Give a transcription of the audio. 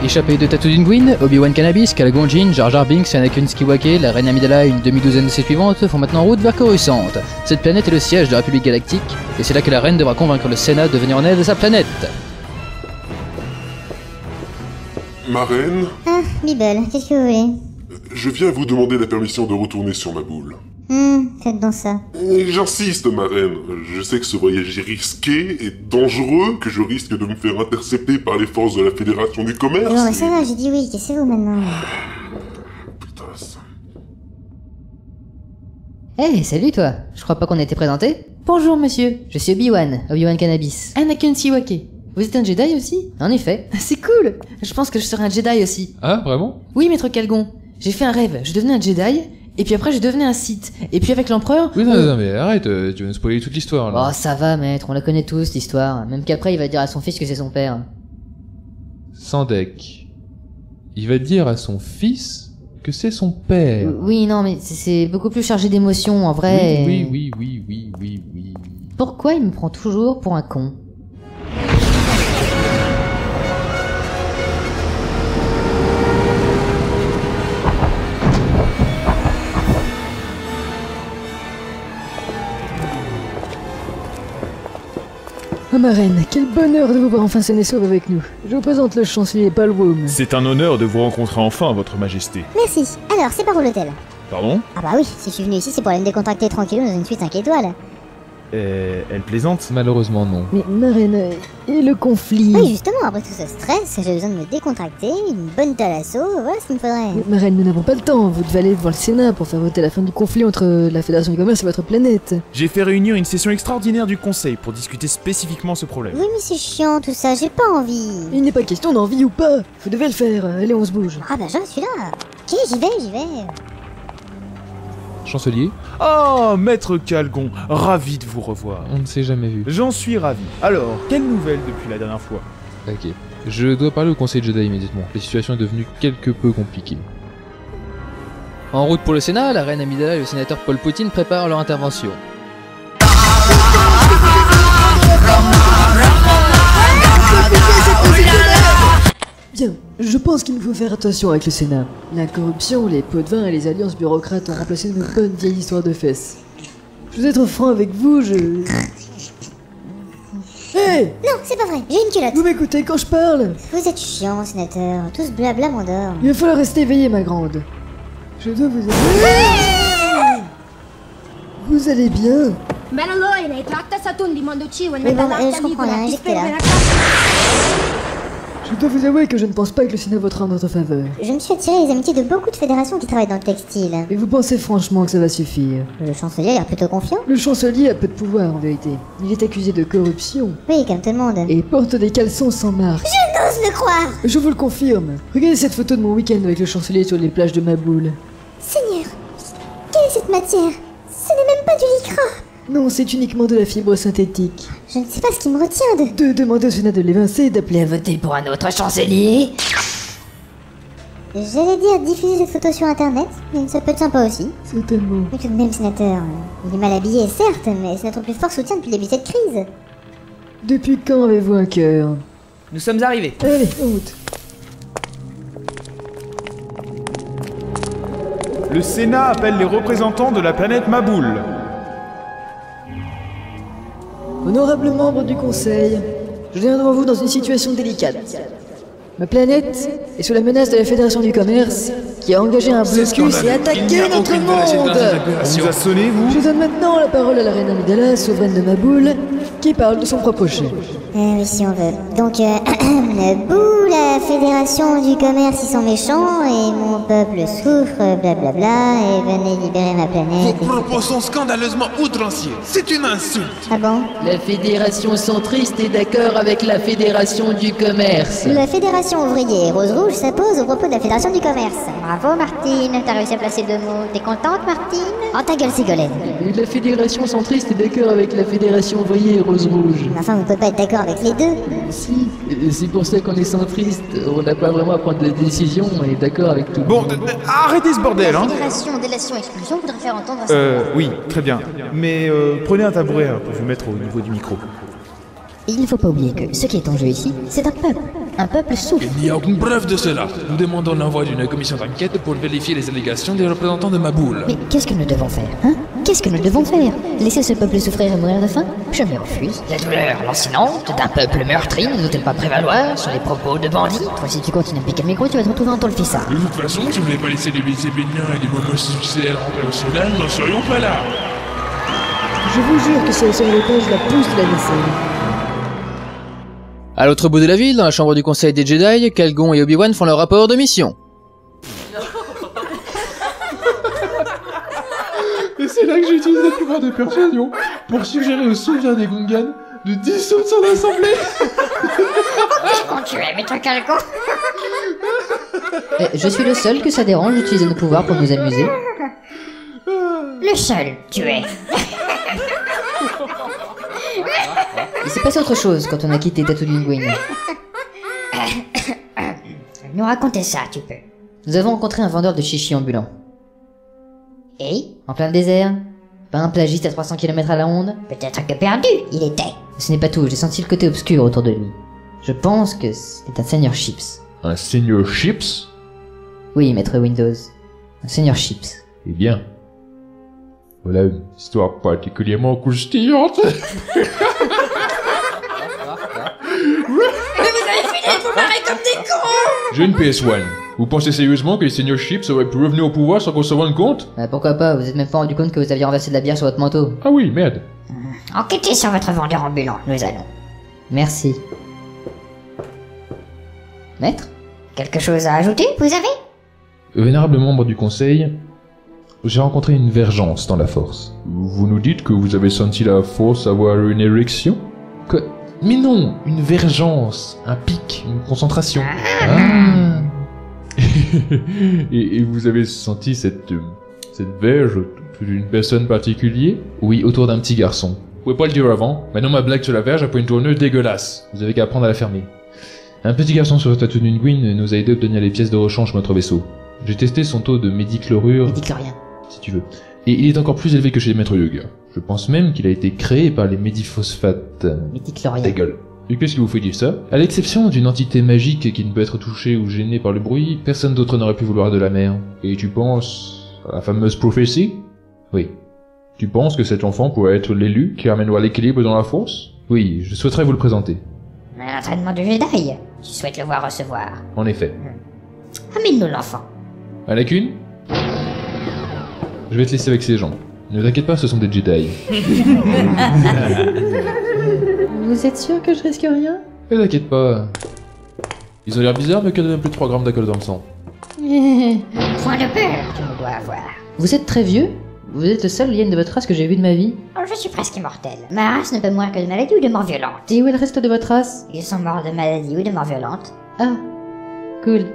Échappés de Tatooine, Obi-Wan Kenobi, Qui-Gon Jinn, Jar Jar Binks, Anakin Skywalker, la reine Amidala et une demi-douzaine de ses suivantes font maintenant en route vers Coruscant. Cette planète est le siège de la République Galactique, et c'est là que la reine devra convaincre le Sénat de venir en aide à sa planète. Ma reine, Ah, Bibble, qu'est-ce que vous voulez? je viens vous demander la permission de retourner sur ma boule. Faites donc ça. Et j'insiste, ma reine. Je sais que ce voyage est risqué et dangereux, que je risque de me faire intercepter par les forces de la Fédération du Commerce. Bon, ça va, j'ai dit oui, cassez-vous maintenant. Putain, ça... Hey, salut toi. Je crois pas qu'on ait été présenté. Bonjour monsieur. Je suis Obi-Wan Cannabis. Anakin Skywalker. Vous êtes un Jedi aussi? En effet. C'est cool. Je pense que je serai un Jedi aussi. Ah, vraiment? Oui, maître Qui-Gon. J'ai fait un rêve. Je devenais un Jedi, et puis après je devenais un Sith. Et puis avec l'empereur... Oui, non, mais arrête, tu vas nous spoiler toute l'histoire, là. Oh, ça va, maître, on la connaît tous, l'histoire. Même qu'après, il va dire à son fils que c'est son père. Sandek. Il va dire à son fils que c'est son père. Oui, non, mais c'est beaucoup plus chargé d'émotions, en vrai. Oui. Pourquoi il me prend toujours pour un con? Oh ma reine, quel bonheur de vous voir enfin saine et sauve avec nous. Je vous présente le chancelier Palworm. C'est un honneur de vous rencontrer enfin, votre majesté. Merci. Alors, c'est par où l'hôtel? Pardon? Ah bah oui, si je suis venu ici, c'est pour aller me décontracter tranquillou dans une suite 5 étoiles. Elle plaisante? Malheureusement, non. Mais ma reine, et le conflit? Oui, justement, après tout ce stress, j'ai besoin de me décontracter, une bonne thalasso, voilà ce qu'il me faudrait. Mais, ma reine, nous n'avons pas le temps. Vous devez aller devant le Sénat pour faire voter la fin du conflit entre la Fédération du Commerce et votre planète. J'ai fait réunir une session extraordinaire du Conseil pour discuter spécifiquement ce problème. Oui, mais c'est chiant tout ça, j'ai pas envie. Il n'est pas question d'envie ou pas. Vous devez le faire. Allez, on se bouge. Ah bah je suis là. Ok, j'y vais. Chancelier, Oh, maître Qui-Gon, ravi de vous revoir. on ne s'est jamais vu. J'en suis ravi. Alors, quelles nouvelles depuis la dernière fois? Ok. Je dois parler au Conseil Jedi immédiatement. La situation est devenue quelque peu compliquée. En route pour le Sénat, la reine Amidala et le sénateur Paul Poutine préparent leur intervention. Bien, je pense qu'il nous faut faire attention avec le Sénat. La corruption, les pots de vin et les alliances bureaucrates ont remplacé nos bonnes vieilles histoires de fesses. Je vais être franc avec vous, Hey! Non, c'est pas vrai, j'ai une culotte. Vous m'écoutez quand je parle? Vous êtes chiant, sénateur. Tout ce blabla m'endort. Il va falloir rester éveillé, ma grande. Je dois vous... Vous allez bien? Mais bon, je comprends rien, j'étais là. Je dois vous avouer que je ne pense pas que le Sénat votera en notre faveur. Je me suis attiré les amitiés de beaucoup de fédérations qui travaillent dans le textile. Et vous pensez franchement que ça va suffire? Le chancelier a l'air plutôt confiant. Le chancelier a peu de pouvoir en vérité. Il est accusé de corruption Oui, comme tout le monde. et porte des caleçons sans marque. J'ose le croire. Je vous le confirme. Regardez cette photo de mon week-end avec le chancelier sur les plages de Maboule. Seigneur, quelle est cette matière? Ce n'est même pas du lycra. Non, c'est uniquement de la fibre synthétique. Je ne sais pas ce qui me retient de... De demander au Sénat de l'évincer et d'appeler à voter Pour un autre chancelier? J'allais dire diffuser cette photo sur internet, mais ça peut être sympa aussi. certainement. Mais tout de même, sénateur, il est mal habillé, certes, mais c'est notre plus fort soutien depuis le début de cette crise. Depuis quand avez-vous un cœur? Nous sommes arrivés. Allez, en route. Le Sénat appelle les représentants de la planète Maboule. Honorables membres du Conseil, je viens devant vous dans une situation délicate. Ma planète est sous la menace de la Fédération du Commerce, qui a engagé un blocus et attaqué notre monde. On vous a sonné, vous? Je donne maintenant la parole à la reine Amidala, souveraine de Maboule, qui parle de son propre chef. Oui, si on veut. Donc, bouh, la Fédération du Commerce, ils sont méchants, et mon peuple souffre, blablabla, et venez libérer ma Vos planète. propos sont scandaleusement outranciers. C'est une insulte. Ah bon? La Fédération centriste est d'accord avec la Fédération du Commerce. La Fédération ouvrier Rose Rouge s'oppose au propos de la Fédération du Commerce. Bravo, Martine, t'as réussi à placer 2 mots. T'es contente, Martine? Oh, ta gueule, Ségolène. La Fédération centriste est d'accord avec la Fédération ouvrier Rose Rouge. Enfin, vous pouvez pas être d'accord avec les deux. Si, c'est pour ça qu'on est centriste. On n'a pas vraiment à prendre de décision, on est d'accord avec tout. Bon, arrêtez ce bordel, La hein. Fédération Délation Exclusion voudrait faire entendre ça. Oui, très bien. Mais prenez un tabouret pour vous mettre au niveau du micro. Il ne faut pas oublier que ce qui est en jeu ici, c'est un peuple. Un peuple souffre. Il n'y a aucune preuve de cela. Nous demandons l'envoi d'une commission d'enquête pour vérifier les allégations des représentants de Maboul. Mais qu'est-ce que nous devons faire, hein? Qu'est-ce que nous devons faire? Laisser ce peuple souffrir et mourir de faim? Je me refuse. La douleur lancinante d'un peuple meurtri ne doit-elle pas prévaloir sur les propos de bandits? Toi, si tu continues à piquer le micro, tu vas te retrouver en tôle fissa. De toute façon, si vous n'avez pas laissé les Béniens et les moments succès rentrer au Soudan, nous n'en serions pas là. Je vous jure que si elle serait l'épée, je la pousse de la vaisselle. À l'autre bout de la ville, dans la chambre du conseil des Jedi, Qui-Gon et Obi-Wan font leur rapport de mission. Et c'est là que j'utilise le pouvoir de persuasion pour suggérer au souverain des Gungans de dissoudre son assemblée. Quand tu es maître Qui-Gon. Je suis le seul que ça dérange d'utiliser nos pouvoirs pour nous amuser. Le seul, tu es. Il s'est passé autre chose quand on a quitté Tatooine Wing. Nous raconter ça, tu peux. Nous avons rencontré un vendeur de chichis ambulant. Et En plein désert. Pas un plagiste à 300 km à la ronde. peut-être que perdu, il était. Ce n'est pas tout, j'ai senti le côté obscur autour de lui. Je pense que c'est un seigneur Chips. Un seigneur Chips? Oui, maître Windows. Un seigneur Chips. Eh bien, voilà une histoire particulièrement croustillante. J'ai une PS1. Vous pensez sérieusement que les seigneurs Chips auraient pu revenir au pouvoir sans qu'on se rende compte? Pourquoi pas, vous êtes même pas rendu compte que vous aviez renversé de la bière sur votre manteau. Ah oui, merde. Enquêtez sur votre vendeur ambulant, nous allons. Merci. Maître? Quelque chose à ajouter, vous avez? Vénérable membre du conseil, j'ai rencontré une vergence dans la force. Vous nous dites que vous avez senti la force avoir une érection? Que... Mais non, une vergence, un pic, une concentration. Ah. et vous avez senti cette verge d'une personne particulière? Oui, autour d'un petit garçon. Vous pouvez pas le dire avant, maintenant ma blague sur la verge a pris une tourneuse dégueulasse. Vous avez qu'à apprendre à la fermer. Un petit garçon sur Tatooine Wing nous a aidé à obtenir les pièces de rechange pour notre vaisseau. J'ai testé son taux de médichlorure... Médiclorien. Si tu veux. Et il est encore plus élevé que chez les maîtres yoga. Je pense même qu'il a été créé par les médiphosphates. Médiclorien. Ta gueule. Et qu'est-ce qui vous fait dire ça? À l'exception d'une entité magique qui ne peut être touchée ou gênée par le bruit, personne d'autre n'aurait pu vouloir de la mer. Et tu penses à la fameuse prophétie? Oui. Tu penses que cet enfant pourrait être l'élu qui amènera l'équilibre dans la force? Oui, je souhaiterais vous le présenter. Un entraînement de Jedi. Tu souhaites le voir recevoir. En effet. Amène-nous l'enfant. Anakin? Je vais te laisser avec ces gens. Ne t'inquiète pas, ce sont des Jedi. Vous êtes sûr que je risque rien? Ne t'inquiète pas. Ils ont l'air bizarres, mais qu'ils donnent plus de 3 grammes d'alcool dans le sang. Point de peur, tu me dois avoir. Vous êtes très vieux? Vous êtes le seul lien de votre race que j'ai vu de ma vie? Oh, je suis presque immortel. Ma race ne peut mourir que de maladie ou de mort violente. Et où est le reste de votre race? Ils sont morts de maladie ou de mort violente. Ah, cool.